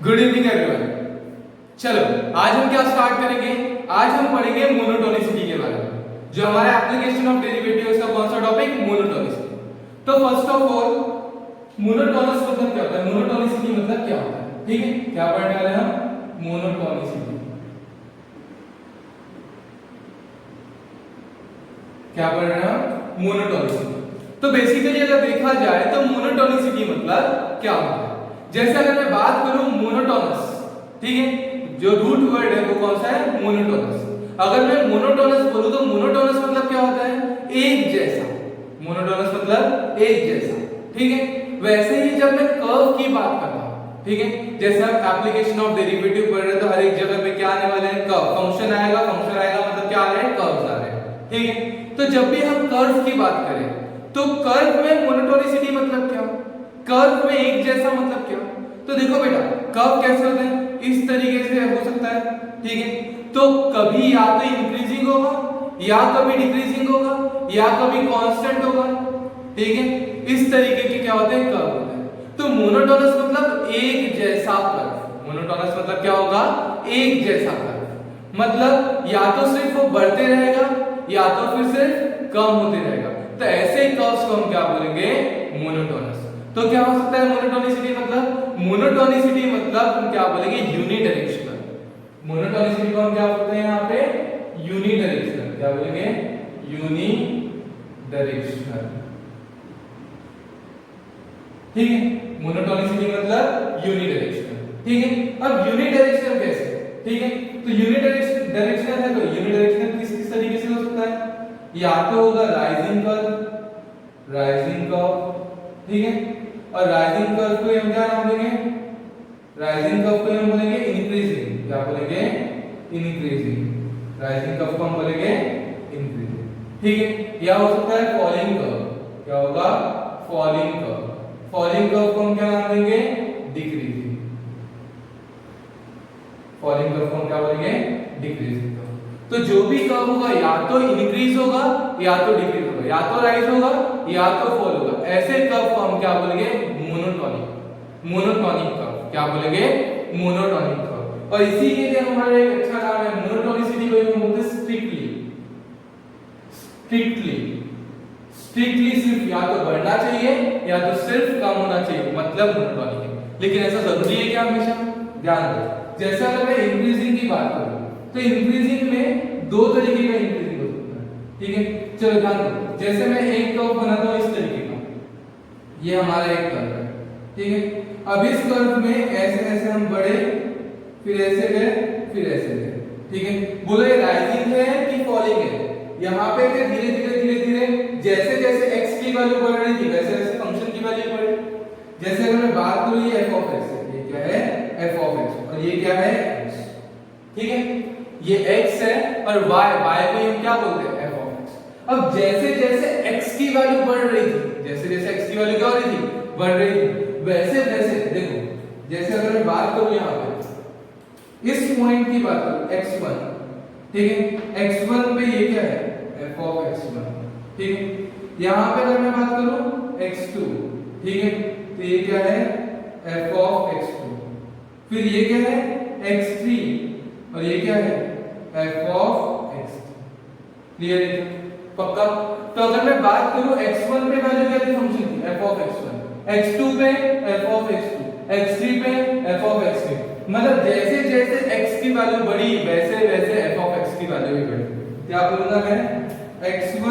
Good evening everyone. चलो आज हम क्या स्टार्ट करेंगे, आज हम पढ़ेंगे मोनोटोनिसिटी के बारे में, जो हमारा एप्लीकेशन ऑफ डेरिवेटिव्स का कौन सा टॉपिक, मोनोटोनिसिटी। तो फर्स्ट ऑफ ऑल मोनोटोनस मतलब क्या होता है, मोनोटोनिसिटी मतलब क्या होता है, ठीक है। क्या पढ़ने वाले हैं हम, मोनोटोनिसिटी। क्या पढ़ रहे हैं हम, मोनोटोनिसिटी। तो बेसिकली अगर देखा जाए तो मोनोटोनिसिटी मतलब क्या होता है। जैसे अगर मैं बात करूं मोनोटोनस, ठीक है, जो रूट वर्ड है वो कौन सा है, मोनोटोनस। अगर मैं मोनोटोनस बोलूं तो मोनोटोनस मतलब क्या होता है, एक जैसा। मोनोटोनस मतलब एक जैसा, ठीक है। वैसे ही जब मैं कर्व की बात करता हूं, ठीक है, जैसे आप एप्लीकेशन ऑफ डेरिवेटिव पढ़ रहे हैं तो हर एक जगह पे क्या आने वाले हैं, कर्व। फंक्शन आएगा मतलब क्या आ रहे हैं, कर्व्स आ रहे हैं, ठीक है। तो जब भी हम कर्व की बात करें तो कर्व में मोनोटोनिसिटी मतलब क्या, कर्व में एक जैसा मतलब क्या। तो देखो बेटा, कर्व कैसे होते हैं, इस तरीके से हो सकता है, ठीक है। तो कभी या तो इंक्रीजिंग होगा, या कभी डिक्रीजिंग होगा, या कभी कांस्टेंट होगा, ठीक है। इस तरीके के क्या होते हैं, कर्व होते हैं। तो मोनोटोनस मतलब एक जैसा कर्व। मोनोटोनस मतलब क्या होगा, एक जैसा कर्व। मतलब या तो सिर्फ वो बढ़ते रहेगा या तो फिर सिर्फ कम होते रहेगा। तो ऐसे कर्व्स को हम क्या बोलेंगे, मोनोटोनस। तो क्या हो सकता है मोनोटोनिसिटी मतलब, मोनोटोनिसिटी मतलब हम क्या बोलेंगे, यूनिडायरेक्शनल। मोनोटोनिसिटी को हम क्या बोलते हैं यहाँ पे, यूनिडायरेक्शनल। क्या बोलेंगे, यूनिडायरेक्शनल, ठीक है। मोनोटोनिसिटी मतलब यूनिडायरेक्शनल, ठीक है। अब यूनिडायरेक्शनल कैसे, ठीक है। तो यूनिडायरेक्शनल है तो यूनिडायरेक्शनल किस किस तरीके से हो सकता है, या तो होगा राइजिंग कर्व, ठीक है। और राइजिंग कर्व को हम क्या नाम देंगे, राइजिंग कर्व को हम बोलेंगे इंक्रीजिंग। क्या बोलेंगे, इंक्रीजिंग। राइजिंग कर्व को हम बोलेंगे इंक्रीजिंग, ठीक है। या हो सकता है फॉलिंग कर्व। क्या होगा, फॉलिंग कर्व। फॉलिंग कर्व को हम क्या नाम देंगे, डिक्रीजिंग। फॉलिंग कर्व को हम क्या बोलेंगे, डिक्रीजिंग कर्व। तो जो भी कर्व होगा या तो इंक्रीज होगा या तो डिक्रीज होगा, या तो राइज होगा या तो फॉल होगा। ऐसे कर्व को हम क्या बोलेंगे, मोनोटोनिक। मोनोटोनिक कर्व क्या बोलेंगे, मोनोटोनिक कर्व। और इसी के लिए हमारे एक अच्छा नाम है, मोनोटोनिसिटी को हम बोलते हैं स्ट्रिक्टली। स्ट्रिक्टली सिर्फ या तो बढ़ना चाहिए या तो सिर्फ कम होना चाहिए, मतलब मोनोटोनिक है। लेकिन ऐसा जरूरी है क्या हमेशा, ध्यान दो। जैसे अगर मैं इंक्रीजिंग की बात करूं तो इंक्रीजिंग में दो तरीके का इंक्रीजिंग हो सकता है, ठीक है। चलो ध्यान दो, जैसे मैं एक कर्व बनाता हूं इस तरीके का, ये हमारा एक कर्व है, ठीक है। अब इस कर्व में ऐसे ऐसे हम बढ़े, फिर ऐसे गए, फिर ऐसे गए, ठीक है। बोलो ये राइजिंग है कि फॉलिंग है। यहाँ पे धीरे धीरे जैसे जैसे x की वैल्यू बढ़ रही थी वैसे वैसे फंक्शन की वैल्यू बढ़ रही। जैसे अगर मैं बात करूं ये f of x है, ये क्या है, f of x, और ये क्या है, x, ठीक है। ये x है और y को हम क्या बोलते हैं, f of x। अब जैसे जैसे x की वैल्यू बढ़ रही थी, जैसे जैसे x की वैल्यू क्या हो रही थी, बढ़ रही थी, वैसे वैसे देखो, जैसे अगर मैं बात करूं यहाँ पे इस पॉइंट की बात करूं x1, ठीक है। x1 पे ये क्या है, f of x1, ठीक है। यहाँ पे अगर मैं बात करूं x2, ठीक है, तो ये क्या है, f of x2। फिर ये क्या है, x3, और ये क्या है, f of x3। क्लियर है, पक्का। तो अगर मैं बात करूं x1 पे वैल्यू क्या थी फंक्शन की, f of x1, x2 पे f of x2, x3 पे f of x3। मतलब जैसे जैसे x की वैल्यू बढ़ी वैसे वैसे f of x की वैल्यू भी बढ़ी। क्या बोलूंगा मैं, x3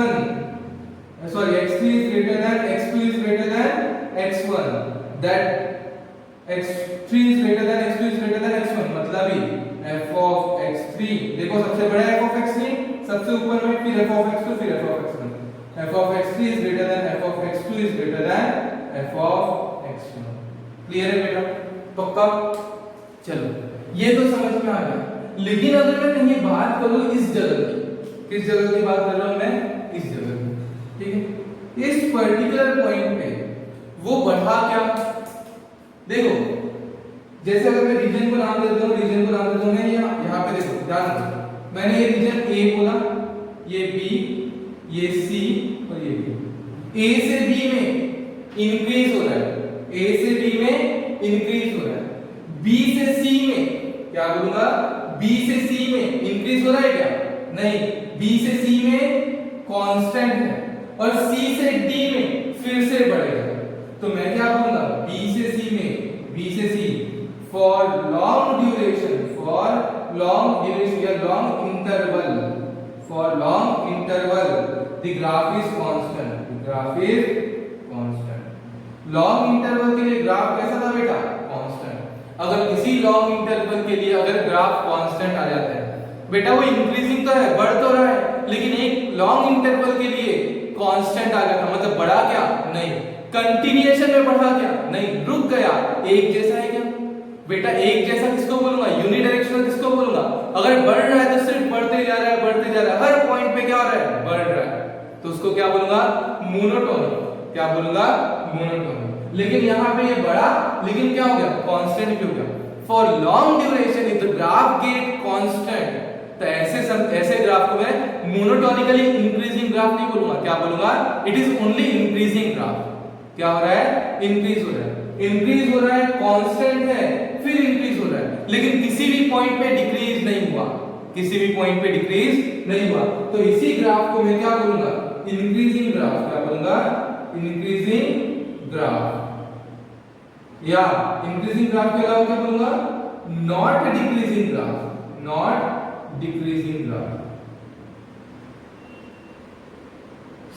is greater than x2 is greater than x1, that x3 is greater than x2 is greater than x1, मतलब ही f of x3, देखो सबसे बड़ा f of x3 सबसे ऊपर में, फिर f of x2, फिर f of x1, f of x3 is greater than f of x2 is greater than f of x1। Clear है बेटा, पक्का। चलो ये तो समझ में आ गया। लेकिन अगर मैं कहीं बात करूं इस जगह की, किस जगह की बात कर रहा हूं मैं, इस जगह की, ठीक है। इस पर्टिकुलर पॉइंट पे वो बढ़ा क्या, देखो जैसे अगर मैं रीजन को नाम देता हूं मैं यहाँ पे देखो, ध्यान दो, मैंने ये रीजन A बोला, ये B, ये C और ये B। A से B में इंक्रीज हो रहा है, A से B में इंक्रीज हो रहा है। बी से सी में, क्या बोलूंगा, बी से सी में इंक्रीज हो रहा है क्या? नहीं, बी से सी में कांस्टेंट है और सी से डी में फिर से बढ़ेगा, तो मैं क्या बोलूंगा, बी से सी में, बी से C for long duration, for long duration या long interval, for long interval the graph is constant, the graph is constant. Long interval के लिए ग्राफ कैसा था बेटा? कांस्टेंट। अगर किसी लॉन्ग इंटरवल के लिए अगर ग्राफ कांस्टेंट आ जाता है बेटा, वो इंक्रीजिंग तो है, बढ़ तो रहा है, लेकिन एक लॉन्ग इंटरवल के लिए कांस्टेंट आ गया था, मतलब बढ़ा क्या? नहीं। कंटिन्यूएशन में बढ़ा क्या? नहीं, रुक गया। एक जैसा है क्या बेटा? एक जैसा किसको बोलूंगा? यूनिडायरेक्शनल किसको बोलूंगा? अगर बढ़ रहा है तो सिर्फ बढ़ते जा रहा है, बढ़ते जा रहा है, हर पॉइंट पे क्या हो रहा है? बढ़ रहा है, तो उसको क्या बोलूंगा? मोनोटोनिक। क्या बोलूंगा? मोनोटोनिक। लेकिन यहाँ पे ये बढ़ा, लेकिन क्या हो गया? कांस्टेंट भी हो गया। For long duration if the graph get constant, तो ऐसे ग्राफ को मैं मोनोटोनिकली इंक्रीजिंग ग्राफ नहीं बोलूंगा, क्या बोलूंगा? It is only increasing graph. क्या हो रहा है? इंक्रीज हो रहा है, इंक्रीज हो रहा है, कांस्टेंट है, फिर इंक्रीज हो रहा है, लेकिन किसी भी पॉइंट पे डिक्रीज नहीं हुआ, किसी भी पॉइंट पे डिक्रीज नहीं हुआ, तो इसी ग्राफ को मैं क्या बोलूंगा? Increasing graph. क्या बोलूंगा? Increasing graph. या इंक्रीजिंग ग्राफ के अलावा क्या बोलूंगा? Not decreasing graph, not decreasing graph.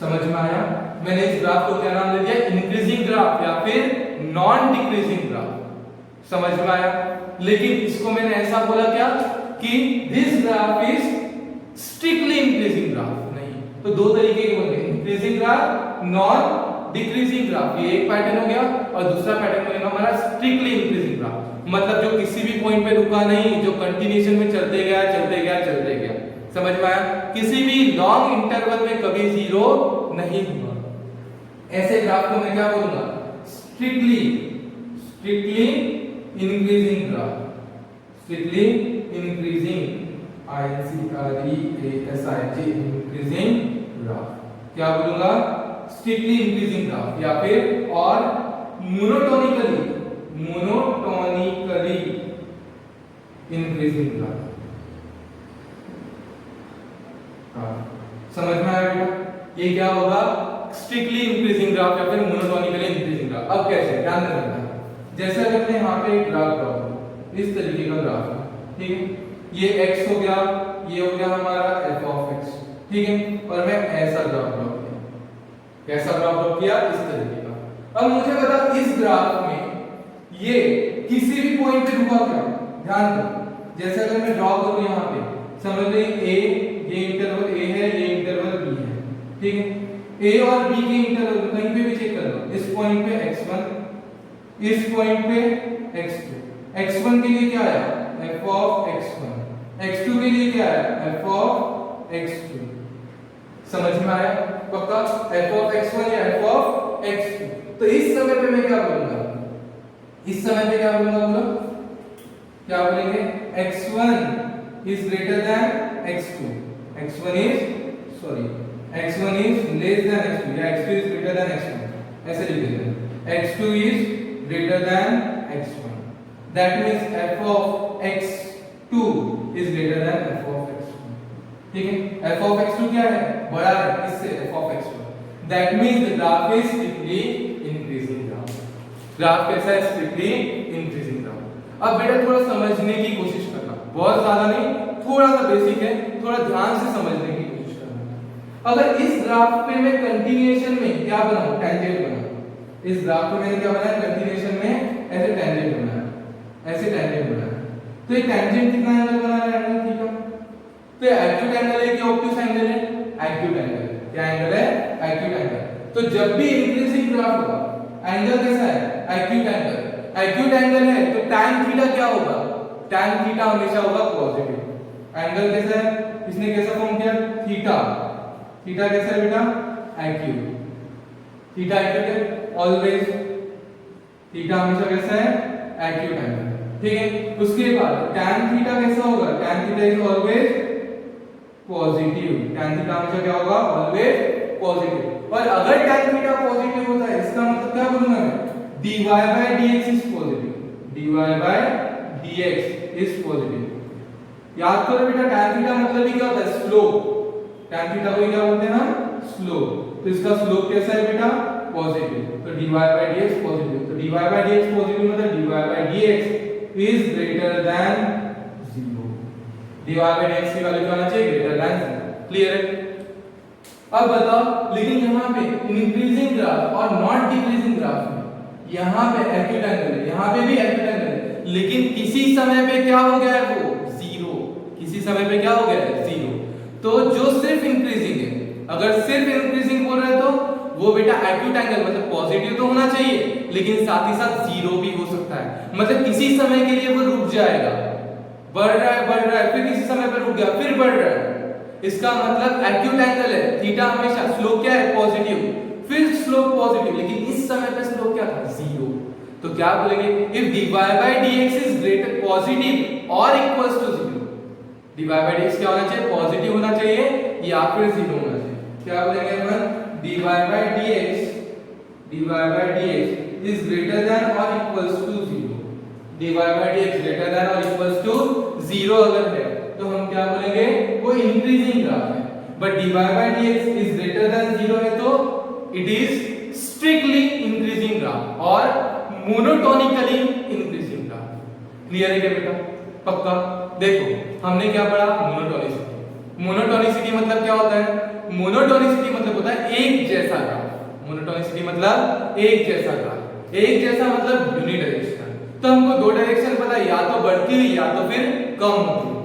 समझ में आया? मैंने इस ग्राफ को क्या नाम दे दिया? इंक्रीजिंग ग्राफ या फिर नॉन डिक्रीजिंग ग्राफ। समझ में आया? लेकिन इसको मैंने ऐसा बोला क्या कि this graph is strictly increasing graph, नहीं। तो दो तरीके के होंगे, increasing graph, non decreasing graph. ये एक पैटर्न हो गया, और दूसरा पैटर्न बनेगा हमारा स्ट्रिक्टली इंक्रीजिंग ग्राफ, मतलब जो किसी भी पॉइंट पे रुका नहीं, जो कंटिन्यूएशन में चलते गया, चलते गया, चलते गया। समझ में आया? किसी भी लॉन्ग इंटरवल में कभी जीरो नहीं हुआ। ऐसे ग्राफ को मैं क्या बोलूंगा? Strictly increasing graph, strictly increasing, INCREASIG increasing graph. क्या बोलूंगा? स्ट्रिक्टली इंक्रीजिंग ग्राफ, या फिर और मोनोटोनिकली इंक्रीजिंग ग्राफ। समझ में आया बेटा? ये क्या होगा? स्ट्रिक्टली इंक्रीजिंग ग्राफ या फिर मोनोटोनिकली इंक्रीजिंग ग्राफ। अब कैसे? ध्यान रखना है, जैसे अगर मैं यहाँ पे एक ग्राफ ड्रॉ करूं, इस तरीके का ग्राफ है, ठीक है, ये x हो गया, ये हो गया हमारा f of x, ठीक है, और मैं ऐसा ग्राफ ड्रॉ किया। कैसा ग्राफ ड्रॉ किया? इस तरीके का। अब मुझे बता, इस ग्राफ में ये किसी भी पॉइंट पे रुका क्या? ध्यान दो, जैसे अगर मैं ड्रॉ करूं यहाँ पे, समझ लो a, ये इंटरवल a है, ये इंटरवल b है, ठीक है, a और b के इंटरवल कहीं पे भी चेक कर लो, इस पॉइंट पे x1, इस पॉइंट पे x2, x1 के लिए क्या आया? f of x1, x2 के लिए क्या आया? f of x2। समझ में आया? पक्का? f of x1 या f of x2। तो इस समय पे मैं क्या बोलूंगा? इस समय पे क्या बोलूंगा? बोलो क्या बोलेंगे? x1 is greater than x2, x1 is less than x2 या x2 is greater than x1, ऐसे लिख देते हैं। x2 is greater than x1, that means f of x2 is greater than f of x1, ठीक है। f of x2 क्या है? बड़ा है, इससे f of x1, that means the graph is strictly increasing graph। Graph कैसा है? Strictly increasing graph. अब बेटा थोड़ा समझने की कोशिश करना, बहुत ज्यादा नहीं, थोड़ा सा बेसिक है, थोड़ा ध्यान से समझने की कोशिश करना। अगर इस ग्राफ पे मैं कंटिन्यूएशन में क्या बनाऊं? टेंजेंट बनाऊं। इस ग्राफ पे मैंने क्या बनाया? कंटिन्यूएशन में ऐसे टेंजेंट बनाया, ऐसे टेंजेंट बनाया। तो ये टेंजेंट कितना एंगल बना रहा है? Angle theta. तो ये एक्यूट एंगल है कि ऑब्टूस एंगल है? Acute angle. क्या एंगल है? Acute angle. तो जब भी इंक्रीजिंग ग्राफ होगा, एंगल कैसा है? Acute angle. एक्यूट एंगल है तो tan थीटा क्या होगा? tan थीटा हमेशा होगा पॉजिटिव। एंगल कैसा है? इसने कैसा फॉर्म किया? थीटा। थीटा कैसा है बेटा? एक्यूट। थीटा एक्यूट है ऑलवेज। थीटा हमेशा कैसा है? एक्यूट एंगल, ठीक है। उसके बाद tan थीटा कैसा होगा? tan theta is always positive. tan theta हमेशा क्या होगा? Always positive. और अगर tan थीटा पॉजिटिव होता है, इसका मतलब क्या बोलूंगा मैं? dy by dx is positive, dy dy by dx is positive. याद करो बेटा tan थीटा मतलब ही क्या होता है, स्लोप। tan थीटा को क्या बोलते हैं हम, स्लोप। तो इसका स्लोप कैसा है बेटा, पॉजिटिव। तो dy by dx पॉजिटिव। तो dy by dx पॉजिटिव मतलब dy by dx is greater than 0। dy by dx की वैल्यू क्या होना चाहिए, ग्रेटर देन 0। क्लियर है? अब बताओ, लेकिन यहाँ पे इंक्रीजिंग ग्राफ और नॉट डिक्रीजिंग ग्राफ में यहाँ पे एक्यूट एंगल है, यहाँ पे भी एक्यूट एंगल है, लेकिन किसी समय पे क्या हो गया है, वो 0। किसी समय पे क्या हो गया है, 0। तो जो सिर्फ इंक्रीजिंग है, अगर सिर्फ इंक्रीजिंग बोल रहे तो वो बेटा एक्यूट एंगल मतलब पॉजिटिव तो होना चाहिए, लेकिन साथ ही साथ 0 भी हो सकता है। मतलब किसी समय के लिए वो रुक जाएगा, बढ़ रहा है, फिर किसी समय पे रुक गया, फिर बढ़ रहा है। इसका मतलब एक्यूट एंगल है, थीटा हमेशा स्लोप क्या है, पॉजिटिव, फिर स्लोप पॉजिटिव, लेकिन इस समय पे स्लोप क्या था, 0। तो क्या बोलेंगे, if dy by dx is greater positive और equals to 0, dy by dx क्या होना चाहिए, पॉजिटिव होना चाहिए या फिर 0 होना चाहिए। क्या बोलेंगे अपन, dy by dx is greater than और equals to 0। dy by dx greater than और इक्वल्स टू 0 अगर है तो हम क्या बोलेंगे, वो इंक्रीजिंग ग्राफ है। But dy by dx is greater than 0 है तो it is strictly increasing graph और मोनोटोनिकली इंक्रीजिंग ग्राफ। क्लियर है क्या बेटा, पक्का? देखो हमने क्या पढ़ा, मोनोटोनिसिटी। मोनोटोनिसिटी मतलब क्या होता है, मोनोटोनिसिटी मतलब होता है एक जैसा ग्राफ। मोनोटोनिसिटी मतलब एक जैसा ग्राफ, एक जैसा मतलब यूनिडायरेक्शनल। तो हमको दो डायरेक्शन पता है, या तो बढ़ती हुई या तो फिर कम होती हुई।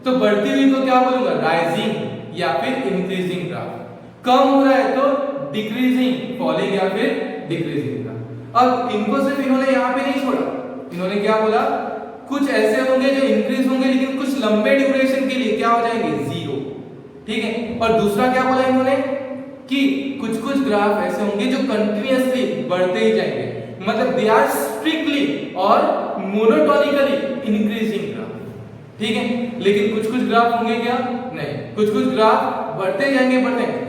तो बढ़ती हुई को क्या बोलूंगा, राइजिंग या फिर इंक्रीजिंग ग्राफ। कम हो रहा है तो डिक्रीजिंग, फॉलिंग या फिर डिक्रीजिंग ग्राफ। अब इनको सिर्फ इन्होंने यहाँ पे नहीं छोड़ा, इन्होंने क्या बोला, कुछ ऐसे होंगे जो इंक्रीज होंगे लेकिन कुछ लंबे ड्यूरेशन के लिए क्या हो जाएंगे, 0। ठीक है? और दूसरा क्या बोला इन्होंने कि कुछ कुछ ग्राफ ऐसे होंगे जो कंटिन्यूअसली बढ़ते ही जाएंगे, मतलब दे आर स्ट्रिक्टली और मोनोटोनिकली इंक्रीजिंग ग्राफ। ठीक है? लेकिन कुछ कुछ ग्राफ होंगे क्या, नहीं, कुछ कुछ ग्राफ बढ़ते जाएंगे,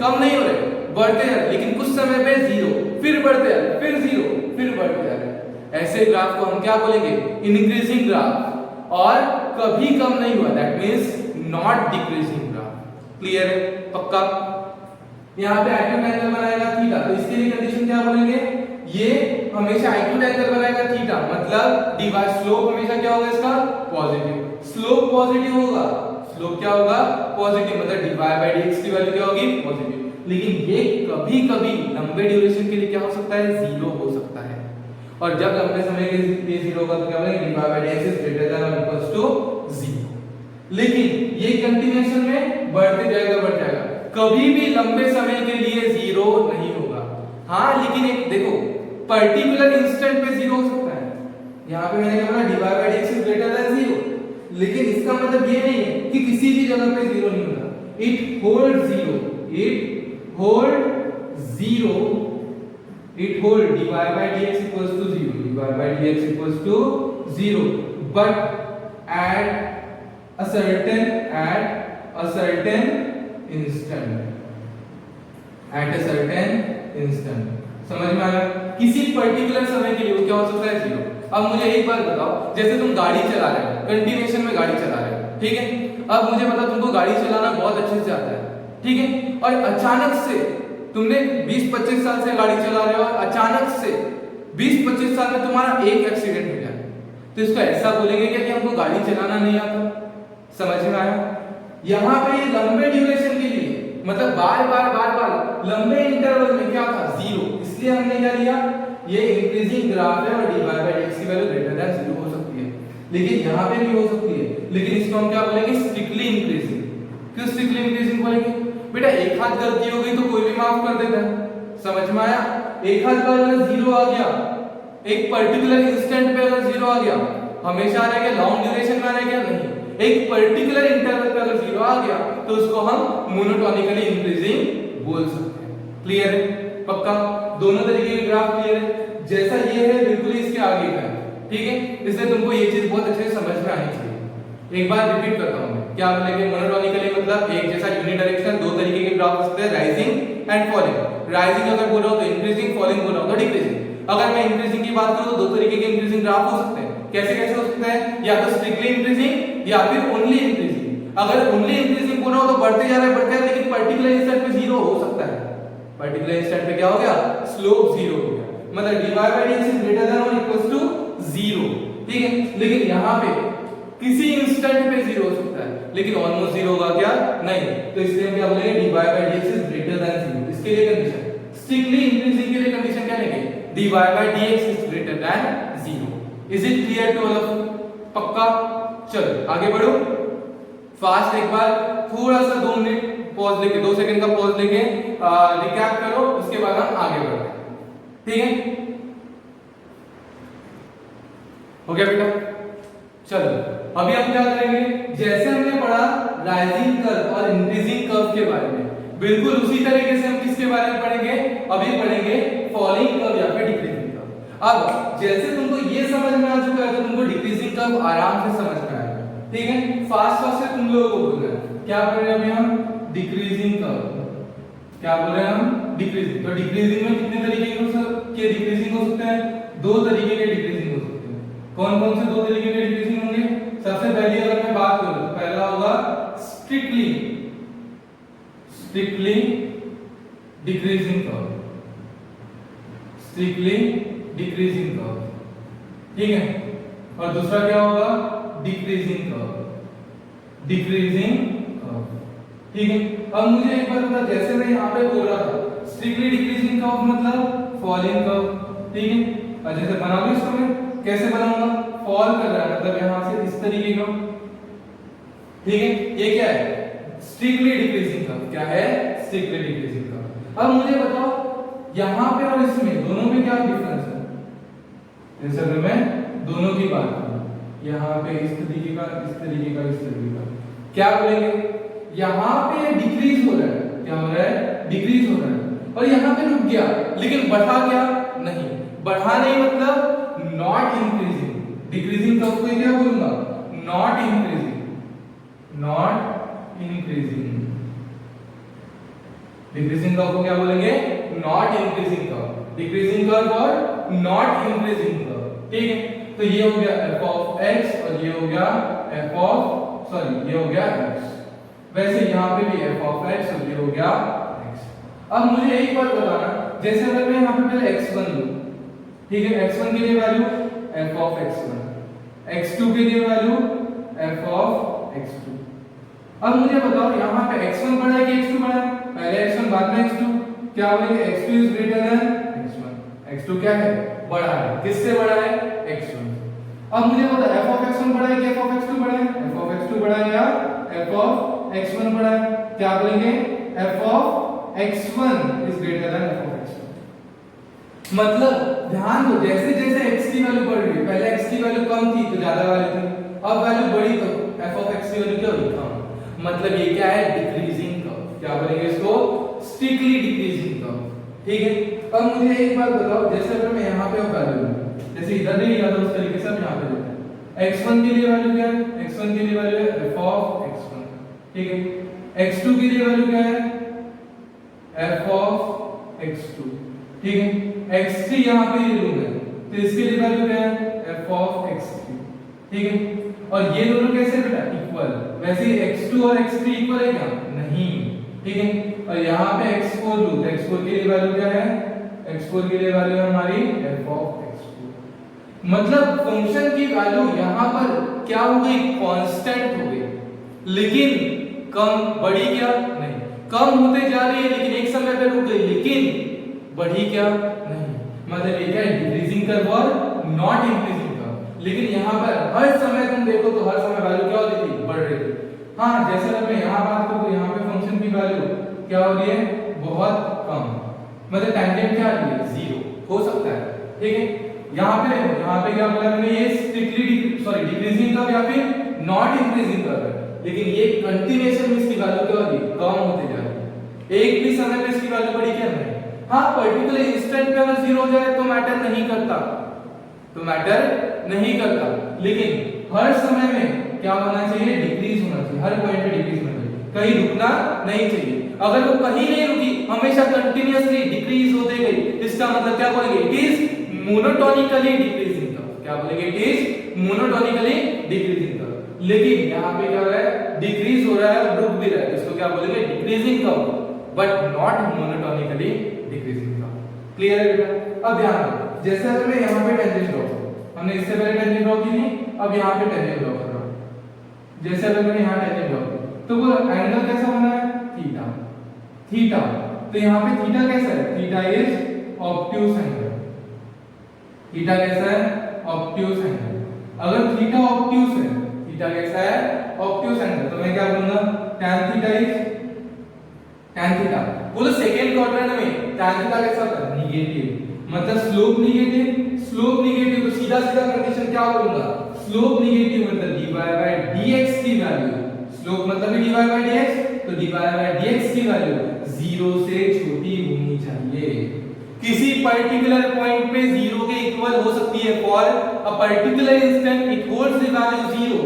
कम नहीं हो रहे, बढ़ते जा रहे, लेकिन कुछ समय पे 0, फिर बढ़ते जा रहे, फिर 0, फिर बढ़ते जा रहे। ऐसे ग्राफ को हम क्या बोलेंगे, इंक्रीजिंग ग्राफ, और कभी कम नहीं हुआ, that means not decreasing graph. Clear है, पक्का? यहाँ पे एक्यूट एंगल बनाएगा थीटा, तो इसके लिए कंडीशन क्या बोलेंगे, ये हमेशा एक्यूट एंगल बनाएगा थीटा, मतलब dy स्लोप हमेशा क्या होगा इसका, पॉजिटिव। स्लोप पॉजिटिव होगा, स्लोप क्या होगा, पॉजिटिव, मतलब dy by dx की वैल्यू क्या होगी, पॉजिटिव। लेकिन ये कभी कभी लंबे ड्यूरेशन के लिए क्या हो सकता है, 0 हो सकता है। और जब लंबे समय के लिए 0 होगा तो क्या बोलेंगे, dy by dx is greater than और इक्वल्स टू 0। लेकिन ये कंटिन्यूएशन में बढ़ते जाएगा, कभी भी लंबे समय के लिए 0 नहीं होगा। हाँ, लेकिन एक देखो, पर्टिकुलर इंस्टेंट पे 0 हो सकता है। यहाँ पे मैंने कहा dy by dx is greater than 0, लेकिन इसका मतलब ये नहीं है कि किसी भी जगह पे 0 नहीं होगा। It hold 0, it hold 0, it hold dy by dx equals to 0, dy by dx equals to 0, but at a certain instant, at a certain instant। समझ में आया? किसी पर्टिकुलर समय के लिए वो क्या हो सकता है, 0। अब मुझे एक बात बताओ, जैसे तुम गाड़ी चला रहे हो, कंटिन्यूएशन में गाड़ी चला रहे हो, ठीक है? अब मुझे बताओ, तुमको गाड़ी चलाना बहुत अच्छे से आता है, ठीक है? और अचानक से तुमने 20-25 साल से गाड़ी चला रहे हो और अचानक से 20-25 साल में तुम्हारा एक एक्सीडेंट हो जाए, तो इसको ऐसा बोलेंगे क्या कि हमको गाड़ी चलाना नहीं आता? समझ में आया? यहाँ पे ये लंबे ड्यूरेशन के लिए, मतलब बार लंबे इंटरवल में क्या था, 0, इसलिए हमने क्या लिया, ये इंक्रीजिंग ग्राफ है और dy by dx की वैल्यू ग्रेटर देन 0 हो सकती है। लेकिन यहाँ पे भी हो सकती है, लेकिन इसको हम क्या बोलेंगे, स्ट्रिक्टली इंक्रीजिंग। क्यों स्ट्रिक्टली इंक्रीजिंग बोलेंगे? बेटा एक हाथ गलती हो गई तो कोई भी माफ कर देता है, समझ में आया? एक हाथ पर अगर 0 आ गया, एक पर्टिकुलर इंस्टेंट पे अगर 0 आ गया, हमेशा आ रहेगा, लॉन्ग ड्यूरेशन में आ रहेगा, नहीं। एक पर्टिकुलर इंटरवल पे अगर 0 आ गया तो उसको हम मोनोटोनिकली इंक्रीजिंग बोल सकते हैं। क्लियर है, पक्का? दोनों तरीके के ग्राफ क्लियर है? जैसा ये है बिल्कुल इसके आगे का है, ठीक है? इसलिए तुमको ये चीज बहुत अच्छे से समझ में आनी चाहिए। एक बार रिपीट करता हूं, क्या बोलेंगे, मोनोटोनिकली मतलब एक जैसा यूनिडायरेक्शनल, दो तरीके के ग्राफ हो सकते हैं, राइजिंग एंड फॉलिंग। राइजिंग अगर बोल रहा हूं तो इंक्रीजिंग, फॉलिंग बोल रहा हूं तो डिक्रीजिंग। अगर मैं इंक्रीजिंग की बात करूं तो दो तरीके के इंक्रीजिंग ग्राफ हो सकते हैं, कैसे कैसे हो सकता है, या तो स्ट्रिक्टली इंक्रीजिंग या फिर ओनली इंक्रीजिंग। अगर ओनली इंक्रीजिंग पूरा हो तो बढ़ते जा रहा है, लेकिन पर्टिकुलर इंस्टेंट पे जीरो हो सकता है। पर्टिकुलर इंस्टेंट पे क्या हो गया, स्लोप जीरो हो गया, मतलब dy by dx is greater than और इक्वल्स टू जीरो। ठीक है, लेकिन यहाँ पे किसी इंस्टेंट पे जीरो हो सकता है, लेकिन ऑलमोस्ट जीरो होगा क्या, नहीं। तो इसलिए हम क्या बोलेंगे, dy by dx is greater than zero. इसके लिए कंडीशन, स्ट्रिक्टली इंक्रीजिंग के लिए कंडीशन क्या लेंगे, dy by dx is greater than zero. Is it clear to all of you, पक्का। चलो आगे बढ़ो फास्ट, एक बार थोड़ा सा 2 मिनट पॉज लेके, 2 सेकंड का पॉज लेके रिकैप करो, उसके बाद हम आगे बढ़ते हैं। ठीक है, हो गया बेटा। चलो अभी हम क्या करेंगे, जैसे हमने पढ़ा राइजिंग कर्व और इंक्रीजिंग कर्व के बारे में, बिल्कुल उसी तरीके से हम किसके बारे में पढ़ेंगे, अभी पढ़ेंगे फॉलिंग कर्व या फिर डिक्रीजिंग कर्व। अब जैसे तुमको ये समझ में आ चुका है तो तुमको डिक्रीजिंग कर्व आराम से समझ में आएगा। ठीक है, फास्ट फास्ट से तुम लोगों को बोलना है, क्या बोल रहे हैं अभी हम, डिक्रीजिंग कर्व। क्या बोल रहे हैं हम, डिक्रीजिंग। तो डिक्रीजिंग में कितने तरीके के डिक्रीजिंग हो सकते हैं, 2 तरीके के डिक्रीजिंग हो सकते हैं। कौन कौन से 2 तरीके के डिक्रीजिंग होंगे, सबसे पहले अगर मैं बात करूं तो पहला होगा strictly decreasing curve, strictly decreasing curve. ठीक है, और दूसरा क्या होगा, डिक्रीजिंग कर्व, डिक्रीजिंग कर्व। ठीक है, अब मुझे एक बात बता, जैसे मैं यहाँ पे बोल रहा था स्ट्रिक्टली डिक्रीजिंग कर्व मतलब फॉलिंग कर्व। ठीक है, और जैसे बना लो इसको मैं कैसे बनाऊंगा, फॉल कर रहा है मतलब यहाँ से इस तरीके का। ठीक है, ये क्या है, स्ट्रिक्टली डिक्रीजिंग कर्व। क्या है, स्ट्रिक्टली डिक्रीजिंग कर्व। अब मुझे बताओ यहाँ पे और इसमें दोनों में क्या डिफरेंस है। जैसे अगर मैं दोनों की बात करूं, यहाँ पे इस तरीके का, इस तरीके का, इस तरीके का, क्या बोलेंगे, यहाँ पे डिक्रीज हो रहा है, क्या हो रहा है, डिक्रीज हो रहा है, और यहाँ पे रुक गया, लेकिन बढ़ा क्या, नहीं बढ़ा, नहीं मतलब नॉट इंक्रीजिंग। डिक्रीजिंग कर्व को क्या बोलूंगा, not increasing, not increasing. Decreasing curve को क्या बोलेंगे, not increasing curve. Decreasing curve और नॉट इंक्रीजिंग कर्व। ठीक है, तो ये हो गया f ऑफ x और ये हो गया f ऑफ, सॉरी ये हो गया x। वैसे यहाँ पे भी f ऑफ x और ये हो गया x। अब मुझे एक बात बताना, जैसे अगर मैं यहाँ पे पहले x1 लूं, ठीक है, x1 के लिए value f of x1, x2 के लिए वैल्यू f ऑफ x2। अब मुझे बताओ यहाँ पे x1 बड़ा है कि x2 बड़ा है, पहले x1 बाद में x2, क्या बोलेंगे, x2 is greater then x1। x2 क्या है, बड़ा है, किससे बड़ा है, x1। अब मुझे बता f ऑफ x1 बड़ा है कि f ऑफ x2 बड़ा है, f ऑफ x2 बड़ा है या f ऑफ x1 बड़ा है, क्या बोलेंगे, f of x1 is greater then f of x1। मतलब ध्यान दो, जैसे जैसे x की वैल्यू बढ़ रही है, पहले x की वैल्यू कम थी तो ज्यादा वैल्यू थी, अब वैल्यू बढ़ी तो f ऑफ x की वैल्यू क्या हुई, कम। मतलब ये क्या है, डिक्रीजिंग कर्व। क्या बोलेंगे इसको, स्ट्रिक्टली डिक्रीजिंग कर्व। ठीक है, अब मुझे एक बात बताओ, जैसे अगर मैं यहाँ पे वैल्यू लूं, जैसे इधर नहीं लिया था उस तरीके से हम यहाँ पे लेते हैं। x1 के लिए वैल्यू क्या है, x1 के लिए वैल्यू है f ऑफ x1। ठीक है, x2 के लिए वैल्यू क्या है, f ऑफ x2। ठीक है, x3 यहाँ पे ले लूं मैं तो इसके लिए वैल्यू क्या है, f ऑफ x3। ठीक है, और ये दोनों कैसे बेटा, इक्वल। वैसे x2 और x3 इक्वल है क्या, नहीं। ठीक है, और यहाँ पे x4 लूं तो x4 के लिए वैल्यू क्या है, x4 के लिए वैल्यू है हमारी f ऑफ x4। मतलब फंक्शन की वैल्यू यहाँ पर क्या हो गई, कांस्टेंट हो गई, लेकिन कम बढ़ी क्या, नहीं, कम होते जा रही है लेकिन एक समय पे रुक गई, लेकिन बढ़ी क्या, नहीं। मतलब ये क्या है, डिक्रीजिंग कर्व और नॉट इंक्रीजिंग कर्व। लेकिन यहाँ पर हर समय तुम देखो तो हर समय वैल्यू क्या हो रही थी, बढ़ रही थी। हाँ, जैसे अगर मैं यहाँ बात करूँ तो यहाँ पे फंक्शन की वैल्यू क्या हो रही है, बहुत कम, मतलब टेंजेंट क्या आ रही है, 0 हो सकता है। ठीक है, यहाँ पे देखो, यहाँ पे क्या बोला मैंने, ये स्ट्रिक्टली सॉरी डिक्रीजिंग कर्व या फिर नॉट इंक्रीजिंग कर्व है, लेकिन ये कंटिन्यूएशन में इसकी वैल्यू क्या हो रही है, कम होते जा रही है। एक भी समय पे इसकी वैल्यू बढ़ी क्या, नहीं। हाँ, पर्टिकुलर इंस्टेंट पे अगर 0 हो जाए तो मैटर नहीं करता, तो मैटर नहीं करता, लेकिन हर समय में क्या होना चाहिए, डिक्रीज होना चाहिए, हर पॉइंट पे डिक्रीज होना चाहिए, कहीं रुकना नहीं चाहिए। अगर वो कहीं नहीं रुकी, हमेशा कंटिन्यूअसली डिक्रीज होते गई, इसका मतलब क्या बोलेंगे, it is monotonically decreasing curve. क्या बोलेंगे? It is monotonically decreasing curve. लेकिन यहाँ पे क्या हो रहा है? डिक्रीज हो रहा है और रुक भी रहा है, इसको क्या बोलेंगे? Decreasing curve, but not monotonically decreasing curve. Clear है बेटा? अब ध्यान दो, जैसे अगर मैं यहाँ पे टेंजेंट ड्रॉ करूं, हमने इससे पहले टेंजेंट ड्रॉ की थी, अब यहाँ पे टेंजेंट ड्रॉ कर रहा हूं। जैसे अगर मैंने यहाँ टेंजेंट ड्रॉ किया तो वो एंगल कैसा बना है? थीटा। थीटा, तो यहाँ पे थीटा कैसा है? Theta is obtuse angle. Theta कैसा है? Obtuse angle. अगर थीटा ऑब्ट्यूज है, थीटा कैसा है? ऑब्ट्यूज एंगल, तो मैं क्या बोलूंगा? tan theta is tan theta. बोलो सेकंड क्वाड्रेंट में tan थीटा कैसा होता है? नेगेटिव, मतलब स्लोप नेगेटिव। स्लोप नेगेटिव तो सीधा सीधा कंडीशन क्या बोलूंगा? स्लोप नेगेटिव मतलब dy बाय dx की वैल्यू, स्लोप मतलब dy बाय dx, तो dy बाय dx की वैल्यू 0 से छोटी होनी चाहिए। किसी पर्टिकुलर पॉइंट पे 0 के इक्वल हो सकती है, for a particular instant it holds the value 0,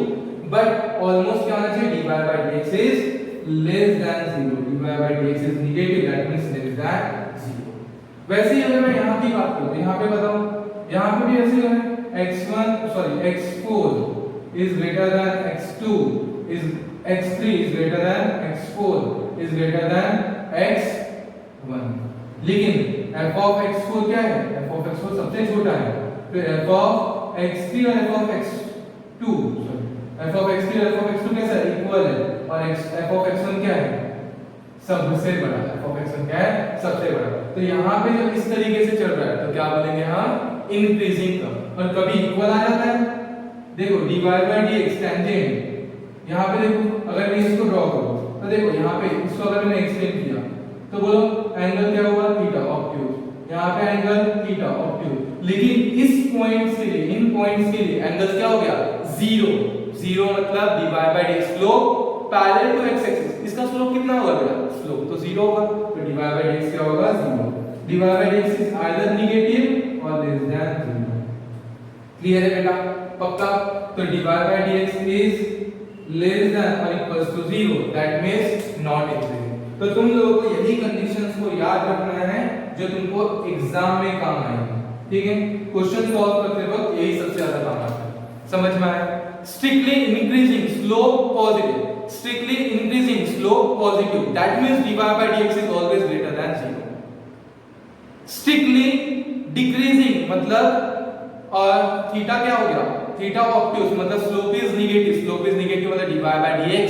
but almost क्या होना चाहिए? dy by dx is less than 0, dy by dx is negative, that means less than 0। वैसे ही अगर मैं यहां की बात करूं, यहां पे बताओ, यहां पे भी ऐसे है, x4 is greater than x2 is x3 is greater than x4 is greater than x1, लेकिन f of x4 क्या है? f of x4 सबसे छोटा है, तो f of x3 और f of x2 f of x3 और f of x2 कैसा है? इक्वल है, और f of x1 क्या है? सबसे बड़ा है। f of x1 क्या है? सबसे बड़ा। तो यहाँ पे जब इस तरीके से चल रहा है तो क्या बोलेंगे हम? Increasing curve. और कभी इक्वल आ जाता है, देखो dy बाय dx टेंजेंट, यहाँ पे देखो अगर मैं इसको ड्रॉ करूँ तो देखो यहाँ पे इसको अगर मैंने एक्सटेंड किया तो बोलो एंगल क्या हुआ? Theta obtuse. यहाँ पे एंगल थीटा ऑब्ट्यूज, लेकिन इस पॉइंट्स के लिए, इन पॉइंट्स के लिए एंगल क्या हो गया? 0। 0 मतलब dy by dx slope parallel to x axis, इसका स्लोप कितना होगा बेटा? स्लोप तो 0 होगा, तो dy बाय dx क्या होगा? 0। dy by dx is either negative और लेस देन 0। क्लियर है बेटा? पक्का? तो dy by dx is less than और equals to 0, that means not increasing. तो तुम लोगों को यही कंडीशंस को याद रखना है जो तुमको एग्जाम में काम आएंगे, ठीक है? क्वेश्चन सॉल्व करते वक्त यही सबसे ज्यादा काम आता है। समझ में आया? Strictly increasing slope positive, strictly increasing slope positive, that means dy by dx is always greater than 0. strictly decreasing मतलब और थीटा क्या हो गया? थीटा ऑब्ट्यूज मतलब slope is negative, slope is negative मतलब dy by dx